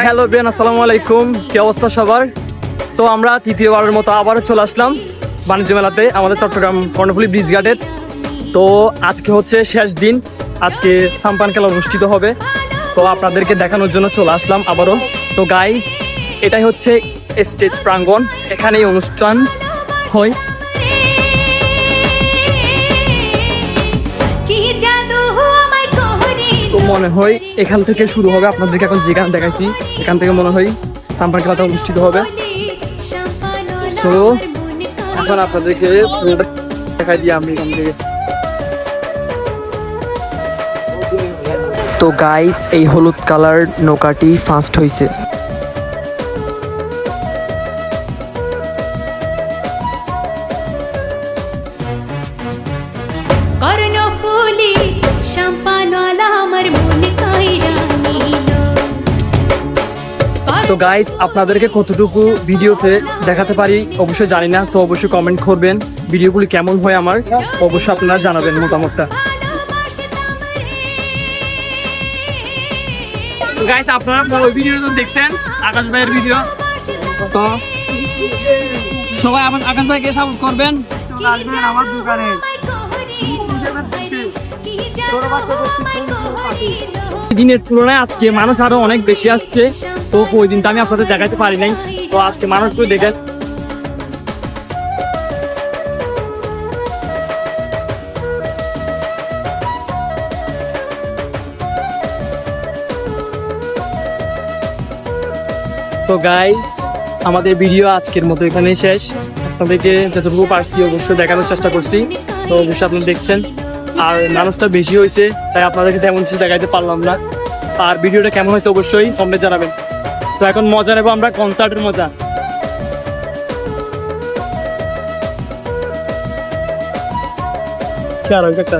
Hello Ben, আসসালামু আলাইকুম। কি অবস্থা সবার? সো আমরা তৃতীয়বারের মতো আবারও চলে আসলাম বাণিজ্য মেলাতে, আমাদের চট্টগ্রাম কর্ণফুলী ব্রিজ ঘাটে। তো আজকে হচ্ছে শেষ দিন, আজকে সাম্পান খেলা অনুষ্ঠিত হবে। তো আপনাদেরকে দেখানোর জন্য চলে আসলাম আবারও। তো গাইস, এটাই হচ্ছে স্টেজ প্রাঙ্গণ, এখানেই অনুষ্ঠান হয়। তো মনে হয় এখান থেকে শুরু হবে, আপনাদেরকে এখন যেখানে দেখাইছি এখান থেকে মনে হয় সাম্পান খেলাটা অনুষ্ঠিত হবে। সো এখন আপনাদেরকে দেখাই দিই আমি এখান থেকে। তো গাইস, এই হলুদ কালার নৌকাটি ফার্স্ট হয়েছে। তো গাইস, আপনাদেরকে কতটুকু ভিডিওতে দেখাতে পারি অবশ্যই জানি না, তো অবশ্যই কমেন্ট করবেন ভিডিওগুলি কেমন হয় আমার, অবশ্যই আপনারা জানাবেন মতামতটা। গাইস, আপনারা ওই ভিডিও দেখছেন আকাশ ভাইয়ের ভিডিও, তো সবাই আকাশ ভাইকে সাপোর্ট করবেন। আসবেন আমার দোকানে, দিনের তুলনায় আজকে মানুষ আরো অনেক বেশি আসছে। তো ওই দিনটা আমি আপনাদের দেখাতে পারি নাই, তো আজকে মানুষগুলো দেখেন। তো গাইস, আমাদের ভিডিও আজকের মতো এখানেই শেষ। আপনাদেরকে যতটুকু পারছি অবশ্যই দেখানোর চেষ্টা করছি, তো অবশ্যই আপনারা দেখছেন। আর মানুষটা বেশি হয়েছে তাই আপনাদেরকে তেমন কিছু দেখাইতে পারলাম না। আর ভিডিওটা কেমন হয়েছে অবশ্যই কমেন্টে জানাবেন। তো এখন মজা নেবো আমরা, কনসার্টের মজা। কি আর একটা